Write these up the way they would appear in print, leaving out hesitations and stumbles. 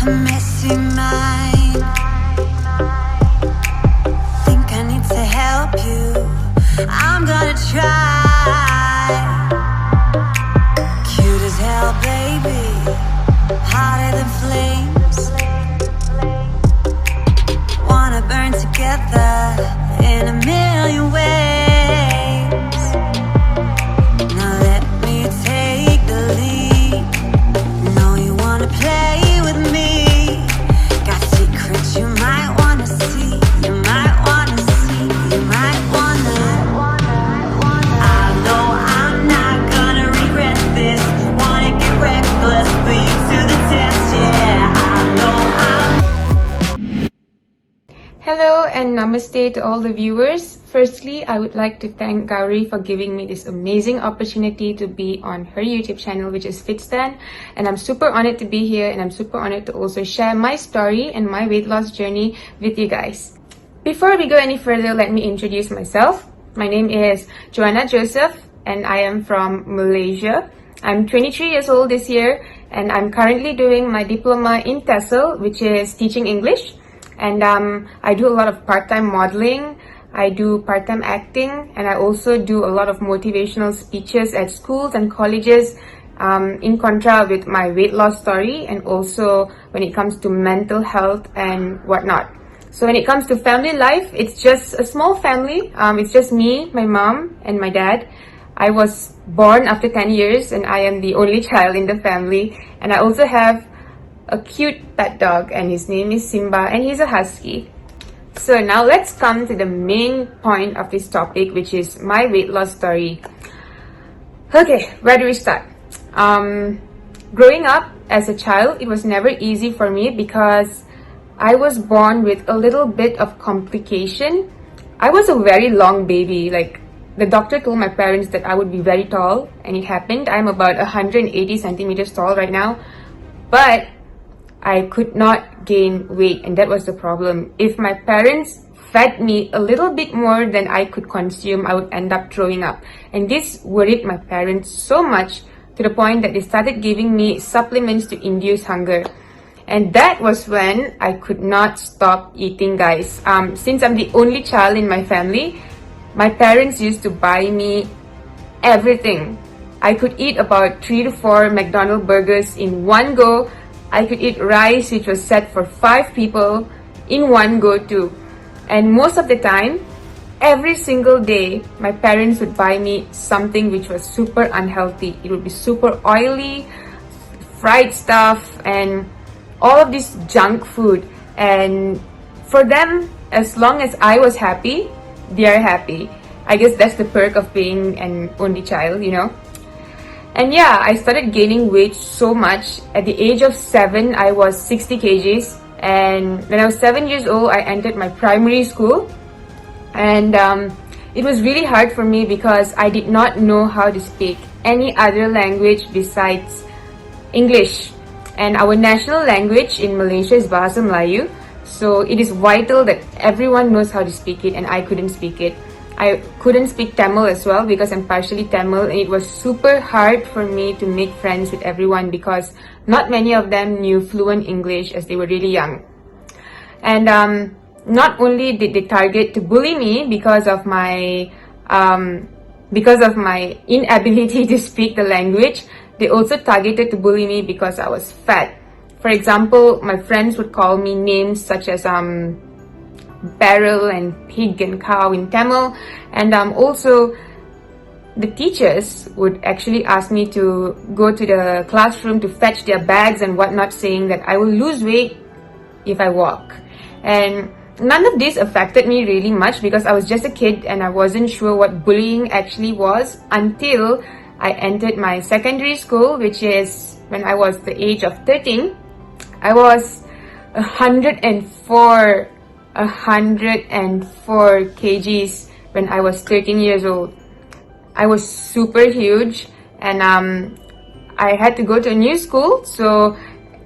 a messy mind. Think I need to help you. I'm gonna try. Cute as hell, baby, hotter than flames. Wanna burn together in a million ways. Now let me take the lead. Know you wanna play with me. Got secrets you might wanna see. You might wanna see. You might wanna. I know I'm not gonna regret this. Wanna get reckless, put you to the test. Yeah, I know I'm. Hello and namaste to all the viewers. Firstly, I would like to thank Gauri for giving me this amazing opportunity to be on her YouTube channel, which is FitStan. And I'm super honored to be here, and I'm super honored to also share my story and my weight loss journey with you guys. Before we go any further, let me introduce myself. My name is Joanna Joseph and I am from Malaysia. I'm 23 years old this year and I'm currently doing my diploma in TESOL, which is teaching English. And I do a lot of part-time modeling, I do part-time acting, and I also do a lot of motivational speeches at schools and colleges, in contra with my weight loss story, and also when it comes to mental health and whatnot. So when it comes to family life, it's just a small family. It's just me, my mom, and my dad. I was born after 10 years and I am the only child in the family. And I also have a cute pet dog and his name is Simba and he's a husky. So now let's come to the main point of this topic, which is my weight loss story. Okay, where do we start? Growing up as a child, it was never easy for me because I was born with a little bit of complication. I was a very long baby. Like, the doctor told my parents that I would be very tall, and it happened. I'm about 180 centimeters tall right now, but I could not gain weight, and that was the problem. If my parents fed me a little bit more than I could consume, I would end up throwing up. And this worried my parents so much to the point that they started giving me supplements to induce hunger. And that was when I could not stop eating, guys. Since I'm the only child in my family, my parents used to buy me everything. I could eat about 3 to 4 McDonald's burgers in one go. I could eat rice which was set for 5 people in one go too. And most of the time, every single day, my parents would buy me something which was super unhealthy. It would be super oily, fried stuff, and all of this junk food. And for them, as long as I was happy, they are happy. I guess that's the perk of being an only child, you know. And yeah, I started gaining weight so much. At the age of 7, I was 60 kgs. And when I was 7 years old, I entered my primary school. And it was really hard for me because I did not know how to speak any other language besides English. And our national language in Malaysia is Bahasa Melayu. So it is vital that everyone knows how to speak it, and I couldn't speak it. I couldn't speak Tamil as well because I'm partially Tamil, and it was super hard for me to make friends with everyone because not many of them knew fluent English as they were really young. And not only did they target to bully me because of my inability to speak the language, they also targeted to bully me because I was fat. For example, my friends would call me names such as barrel and pig and cow in Tamil, and also the teachers would actually ask me to go to the classroom to fetch their bags and whatnot, saying that I will lose weight if I walk. And none of this affected me really much because I was just a kid and I wasn't sure what bullying actually was until I entered my secondary school, which is when I was the age of 13. I was 104 kgs when I was 13 years old. I was super huge, and I had to go to a new school, so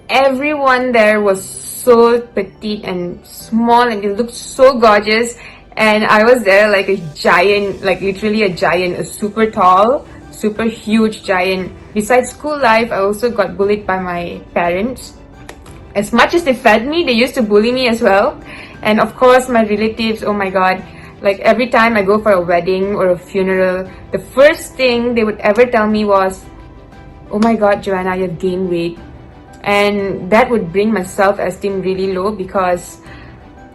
everyone there was so petite and small, and they looked so gorgeous. And I was there like a giant, like literally a giant, a super tall, super huge giant. Besides school life, I also got bullied by my parents. As much as they fed me, they used to bully me as well. And of course, my relatives, oh my god, like every time I go for a wedding or a funeral, the first thing they would ever tell me was, oh my god, Joanna, you've gained weight. And that would bring my self-esteem really low, because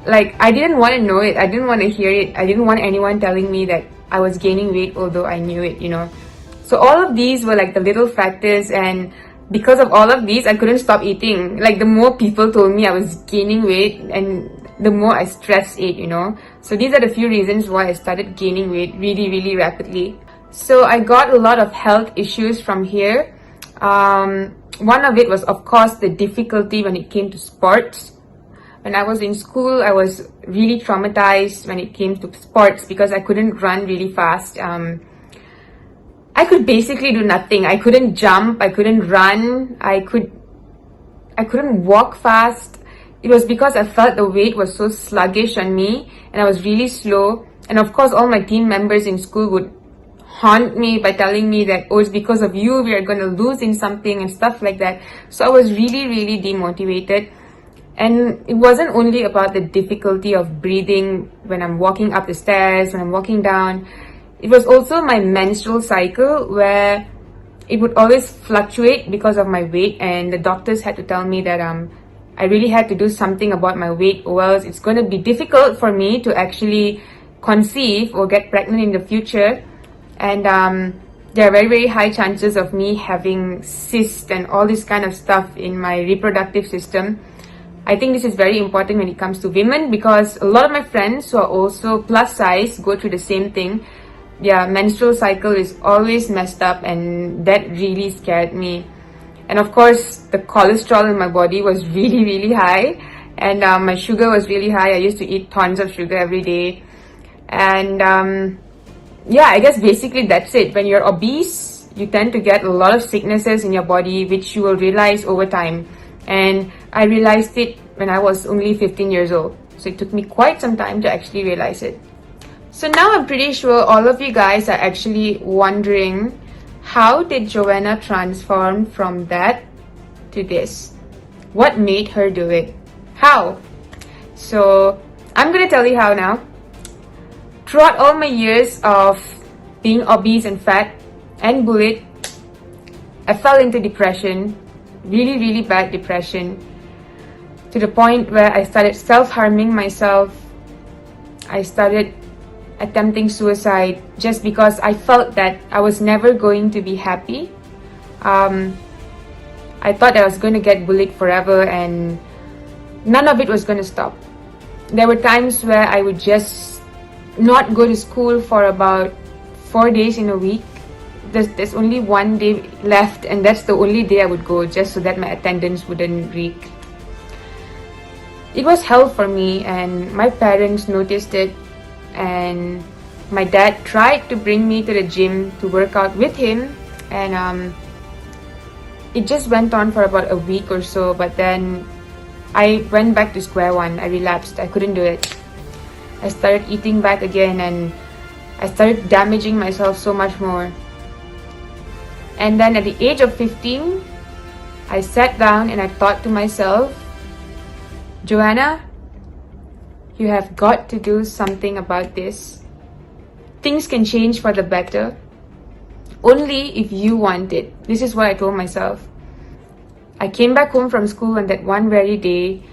like I didn't want to know it, I didn't want to hear it, I didn't want anyone telling me that I was gaining weight, although I knew it, you know. So all of these were like the little factors, and because of all of these, I couldn't stop eating. Like the more people told me I was gaining weight, and the more I stress ate, you know. So these are the few reasons why I started gaining weight really rapidly. So I got a lot of health issues from here. One of it was, of course, the difficulty when it came to sports. When I was in school, I was really traumatized when it came to sports because I couldn't run really fast. I could basically do nothing. I couldn't jump, I couldn't run, I couldn't walk fast. It was because I felt the weight was so sluggish on me and I was really slow. And of course, all my team members in school would haunt me by telling me that, oh, it's because of you, we are going to lose in something and stuff like that. So I was really demotivated. And it wasn't only about the difficulty of breathing when I'm walking up the stairs, when I'm walking down. It was also my menstrual cycle, where it would always fluctuate because of my weight, and the doctors had to tell me that I really had to do something about my weight, or else it's going to be difficult for me to actually conceive or get pregnant in the future. And there are very high chances of me having cysts and all this kind of stuff in my reproductive system. I think this is very important when it comes to women, because a lot of my friends who are also plus size go through the same thing. Their menstrual cycle is always messed up, and that really scared me. And of course, the cholesterol in my body was really high, and my sugar was really high. I used to eat tons of sugar every day. And yeah, I guess basically that's it. When you're obese, you tend to get a lot of sicknesses in your body, which you will realize over time. And I realized it when I was only 15 years old. So it took me quite some time to actually realize it. So now I'm pretty sure all of you guys are actually wondering, how did Joanna transform from that to this? What made her do it? How? So I'm gonna tell you how now. Throughout all my years of being obese and fat and bullied, I fell into depression, really bad depression, to the point where I started self-harming myself. I started attempting suicide just because I felt that I was never going to be happy. I thought I was going to get bullied forever and none of it was going to stop. There were times where I would just not go to school for about 4 days in a week. There's only one day left, and that's the only day I would go, just so that my attendance wouldn't reek. It was hell for me, and my parents noticed it, and my dad tried to bring me to the gym to work out with him, and it just went on for about a week or so, but then I went back to square one. I relapsed. I couldn't do it. I started eating back again, and I started damaging myself so much more. And then at the age of 15, I sat down and I thought to myself, Joanna, you have got to do something about this. Things can change for the better only if you want it. This is what I told myself. I came back home from school on that one very day.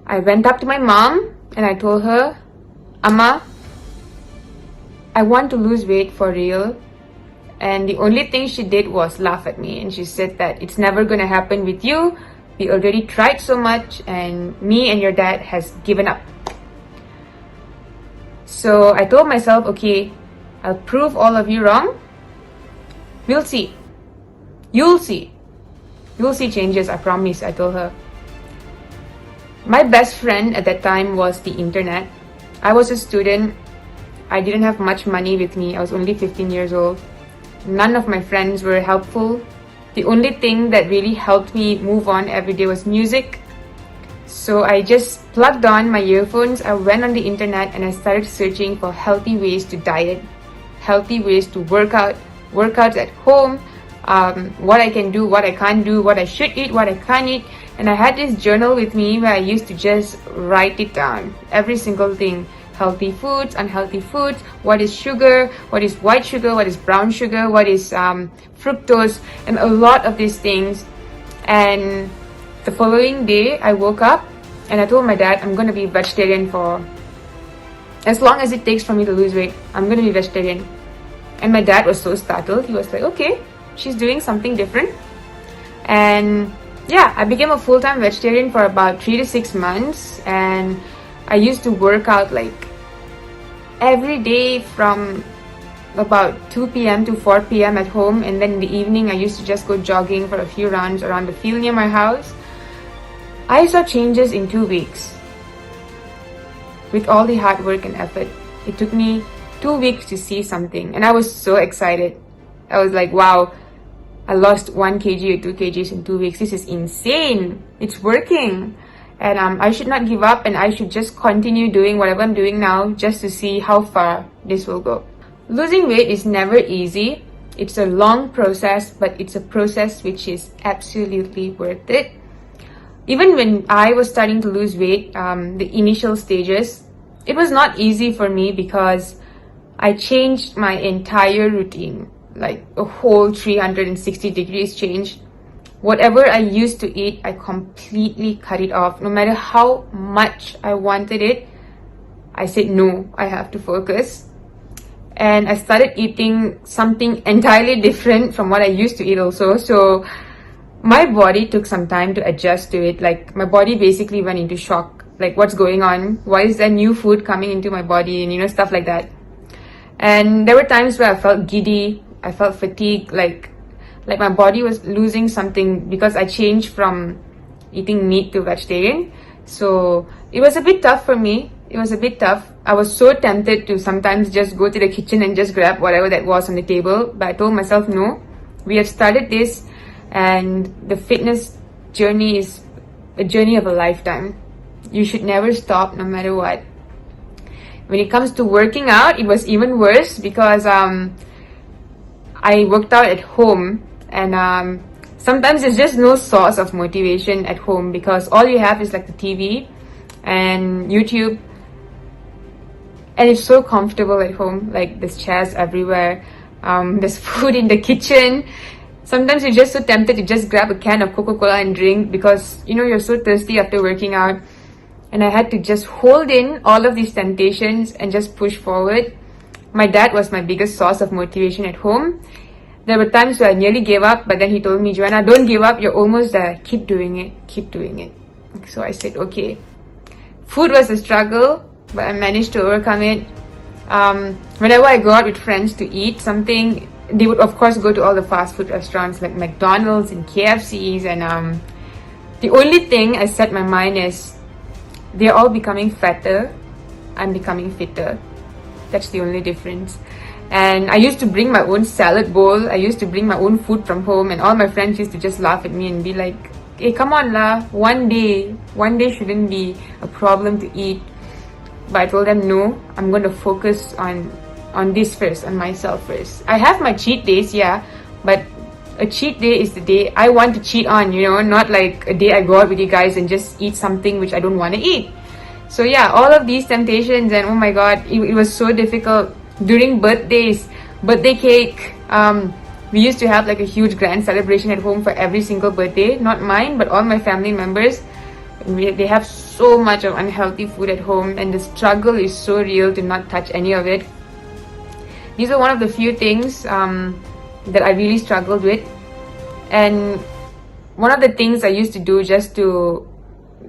I went up to my mom and I told her, Amma, I want to lose weight for real. And the only thing she did was laugh at me, and she said that it's never going to happen with you. We already tried so much, and me and your dad has given up. So I told myself, okay, I'll prove all of you wrong. We'll see. You'll see. You'll see changes, I promise, I told her. My best friend at that time was the internet. I was a student. I didn't have much money with me. I was only 15 years old. None of my friends were helpful. The only thing that really helped me move on every day was music. So I just plugged on my earphones, I went on the internet, and I started searching for healthy ways to diet, healthy ways to work out, workouts at home, what I can do, what I can't do, what I should eat, what I can't eat. And I had this journal with me where I used to just write it down, every single thing. Healthy foods, unhealthy foods, what is sugar, what is white sugar, what is brown sugar, what is fructose, and a lot of these things. And the following day, I woke up and I told my dad, I'm going to be vegetarian for as long as it takes for me to lose weight. I'm going to be vegetarian. And my dad was so startled. He was like, okay, she's doing something different. And yeah, I became a full-time vegetarian for about 3 to 6 months. And I used to work out like every day from about 2 p.m. to 4 p.m. at home, and then in the evening I used to just go jogging for a few rounds around the field near my house. I saw changes in 2 weeks. With all the hard work and effort, it took me 2 weeks to see something, and I was so excited. I was like, wow, I lost 1 kg or 2 kgs in 2 weeks. This is insane. It's working. And I should not give up, and I should just continue doing whatever I'm doing now just to see how far this will go. Losing weight is never easy. It's a long process, but it's a process which is absolutely worth it. Even when I was starting to lose weight, the initial stages, it was not easy for me because I changed my entire routine, like a whole 360 degrees change. Whatever I used to eat, I completely cut it off. No matter how much I wanted it, I said, no, I have to focus. And I started eating something entirely different from what I used to eat also. So my body took some time to adjust to it. Like my body basically went into shock. Like, what's going on? Why is there new food coming into my body? And stuff like that. And there were times where I felt giddy. I felt fatigued, like my body was losing something because I changed from eating meat to vegetarian. So it was a bit tough for me. It was a bit tough. I was so tempted to sometimes just go to the kitchen and just grab whatever that was on the table. But I told myself, no, we have started this, and the fitness journey is a journey of a lifetime. You should never stop no matter what. When it comes to working out, it was even worse because I worked out at home, and sometimes there's just no source of motivation at home because all you have is like the TV and YouTube, and it's so comfortable at home. Like, there's chairs everywhere, there's food in the kitchen. Sometimes you're just so tempted to just grab a can of Coca-Cola and drink because you're so thirsty after working out. And I had to just hold in all of these temptations and just push forward. My dad was my biggest source of motivation at home. There were times where I nearly gave up, but then he told me, Joanna, don't give up, you're almost there. Keep doing it, keep doing it. So I said, okay. Food was a struggle, but I managed to overcome it. Whenever I go out with friends to eat something, they would of course go to all the fast food restaurants like McDonald's and KFCs, and the only thing I set my mind is they're all becoming fatter, I'm becoming fitter. That's the only difference. And I used to bring my own salad bowl. I used to bring my own food from home, and all my friends used to just laugh at me and be like, hey, come on lah, one day shouldn't be a problem to eat. But I told them, no, I'm going to focus on this first, on myself first. I have my cheat days, yeah, but a cheat day is the day I want to cheat on, not like a day I go out with you guys and just eat something which I don't want to eat. So yeah, all of these temptations, and oh my god, it was so difficult. During birthdays, birthday cake, we used to have like a huge grand celebration at home for every single birthday. Not mine, but all my family members. They have so much of unhealthy food at home, and the struggle is so real to not touch any of it. These are one of the few things that I really struggled with. And one of the things I used to do just to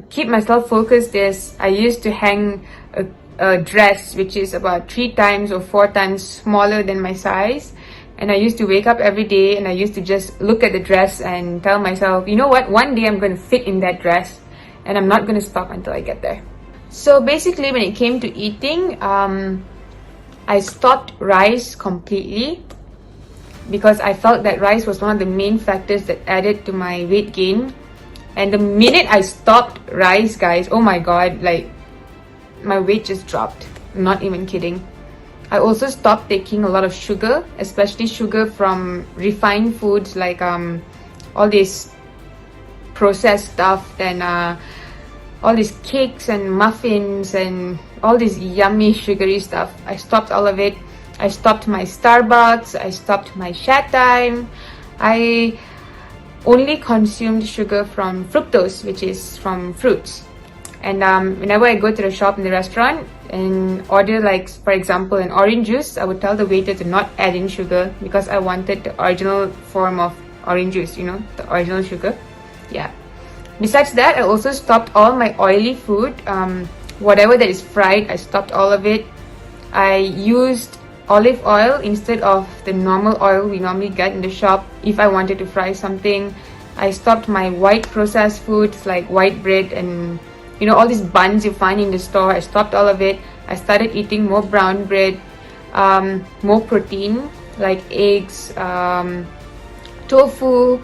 keep myself focused is I used to hang a dress which is about 3 times or 4 times smaller than my size, and I used to wake up every day and I used to just look at the dress and tell myself, you know what, one day I'm going to fit in that dress, and I'm not going to stop until I get there. So basically, when it came to eating, I stopped rice completely because I felt that rice was one of the main factors that added to my weight gain. And the minute I stopped rice, guys, oh my god, like my weight just dropped. I'm not even kidding. I also stopped taking a lot of sugar, especially sugar from refined foods like all these processed stuff and all these cakes and muffins and all this yummy sugary stuff. I stopped all of it. I stopped my Starbucks. I stopped my chat time. I only consumed sugar from fructose, which is from fruits. And whenever I go to the shop in the restaurant and order, like for example an orange juice, I would tell the waiter to not add in sugar because I wanted the original form of orange juice, you know, the original sugar. Yeah. Besides that, I also stopped all my oily food. Whatever that is fried, I stopped all of it. I used olive oil instead of the normal oil we normally get in the shop if I wanted to fry something. I stopped my white processed foods like white bread and, you know, all these buns you find in the store. I stopped all of it. I started eating more brown bread, more protein like eggs, tofu,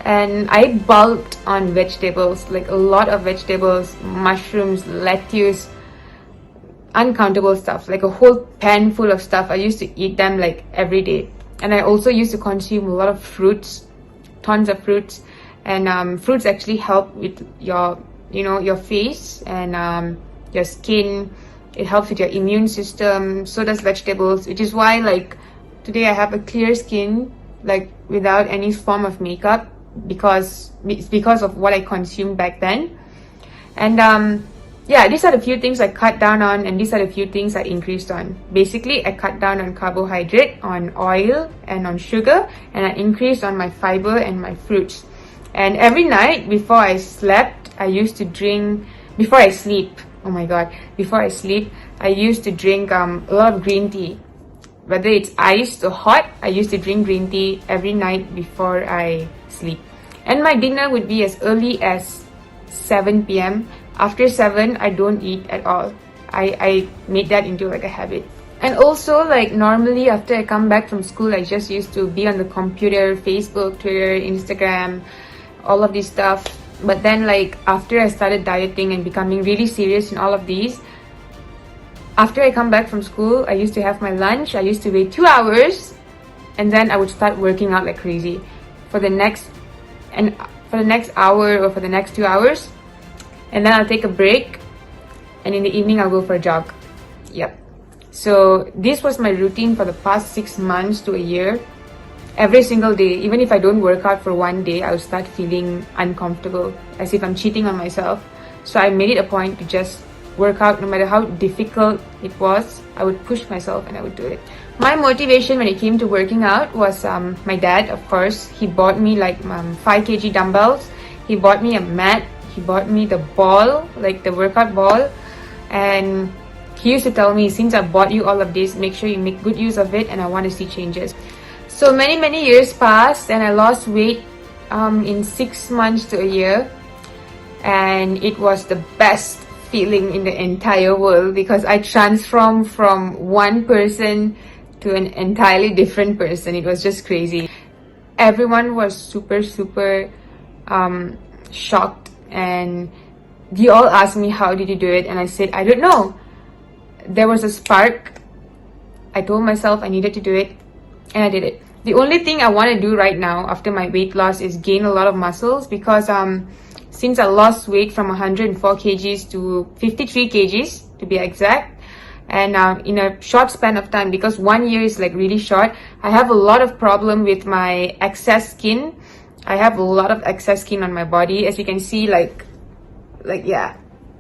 and I bulked on vegetables, like a lot of vegetables, mushrooms, lettuce, uncountable stuff, like a whole pan full of stuff. I used to eat them like every day. And I also used to consume a lot of fruits, tons of fruits. And fruits actually help with your, you know, your face and your skin. It helps with your immune system. So does vegetables, which is why like today I have a clear skin, like without any form of makeup, because of what I consumed back then. And yeah, these are the few things I cut down on, and these are the few things I increased on. Basically, I cut down on carbohydrate, on oil, and on sugar, and I increased on my fiber and my fruits. And every night before I slept, I used to drink, before I sleep, oh my god, before I sleep, I used to drink a lot of green tea. Whether it's iced or hot, I used to drink green tea every night before I sleep. And my dinner would be as early as 7 p.m. After 7, I don't eat at all. I made that into like a habit. And also, like normally after I come back from school, I just used to be on the computer, Facebook, Twitter, Instagram, all of this stuff. But then like after I started dieting and becoming really serious in all of these, after I come back from school, I used to have my lunch. I used to wait 2 hours, and then I would start working out like crazy for the next hour or for the next 2 hours. And then I'll take a break, and in the evening I'll go for a jog. Yep. So this was my routine for the past 6 months to a year. Every single day, even if I don't work out for one day, I'll start feeling uncomfortable, as if I'm cheating on myself. So I made it a point to just work out. No matter how difficult it was, I would push myself and I would do it. My motivation when it came to working out was my dad, of course. He bought me like 5 kg dumbbells. He bought me a mat. He bought me the ball, like the workout ball. And he used to tell me, since I bought you all of this, make sure you make good use of it, and I want to see changes. So many years passed, and I lost weight in 6 months to a year. And it was the best feeling in the entire world, because I transformed from one person to an entirely different person. It was just crazy. Everyone was super shocked, and they all asked me, how did you do it? And I said, I don't know. There was a spark. I told myself I needed to do it, and I did it. The only thing I want to do right now after my weight loss is gain a lot of muscles, because since I lost weight from 104 kgs to 53 kgs to be exact, and in a short span of time, because 1 year is like really short, I have a lot of problem with my excess skin. I have a lot of excess skin on my body, as you can see, like yeah,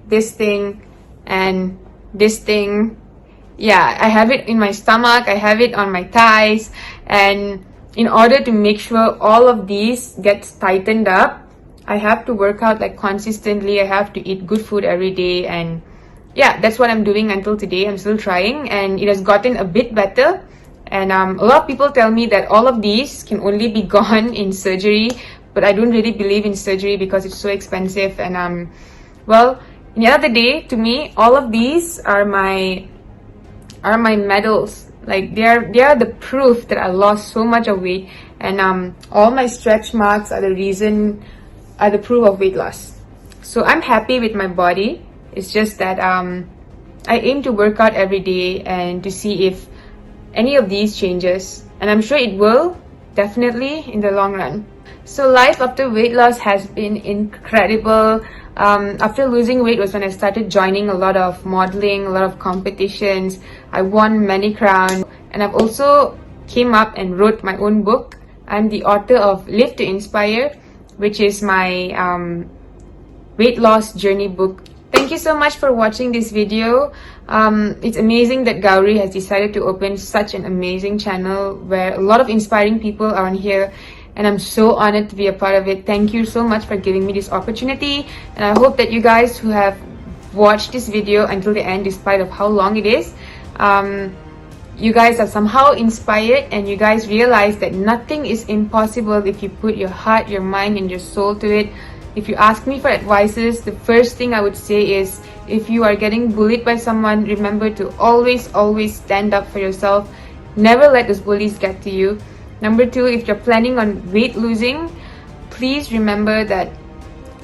this thing and this thing. Yeah, I have it in my stomach, I have it on my thighs, and in order to make sure all of these gets tightened up, I have to work out like consistently. I have to eat good food every day, and yeah, that's what I'm doing until today. I'm still trying, and it has gotten a bit better. And a lot of people tell me that all of these can only be gone in surgery, but I don't really believe in surgery because it's so expensive. And well, in the end of the day, to me, all of these are my medals. Like they are the proof that I lost so much of weight, and all my stretch marks are the proof of weight loss. So I'm happy with my body. It's just that I aim to work out every day and to see if any of these changes, and I'm sure it will, definitely in the long run. So life after weight loss has been incredible. After losing weight was when I started joining a lot of modeling, a lot of competitions. I won many crowns, and I've also came up and wrote my own book. I'm the author of Live to Inspire, which is my weight loss journey book. Thank you so much for watching this video. It's amazing that Gauri has decided to open such an amazing channel where a lot of inspiring people are on here, and I'm so honored to be a part of it. Thank you so much for giving me this opportunity, and I hope that you guys who have watched this video until the end, despite of how long it is, you guys are somehow inspired and you guys realize that nothing is impossible if you put your heart, your mind, and your soul to it. If you ask me for advices, the first thing I would say is, if you are getting bullied by someone, remember to always stand up for yourself. Never let those bullies get to you. Number two, if you're planning on weight losing, please remember that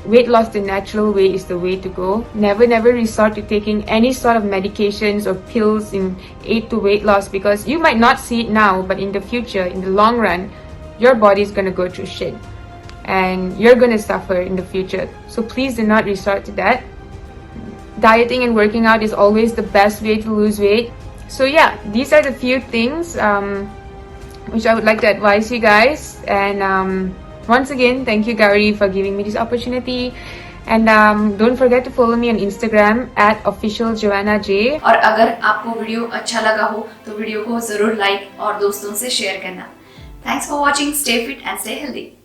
weight loss the natural way is the way to go. Never resort to taking any sort of medications or pills in aid to weight loss, because you might not see it now, but in the future, in the long run, your body is going to go through shit and you're going to suffer in the future. So please do not resort to that. Dieting and working out is always the best way to lose weight. So yeah, these are the few things which I would like to advise you guys. And once again, thank you Gauri for giving me this opportunity. And don't forget to follow me on Instagram at official Joanna J. और अगर आपको video अच्छा लगा हो तो video को जरूर like और दोस्तों से शेयर करना. Thanks for watching. Stay fit and stay healthy.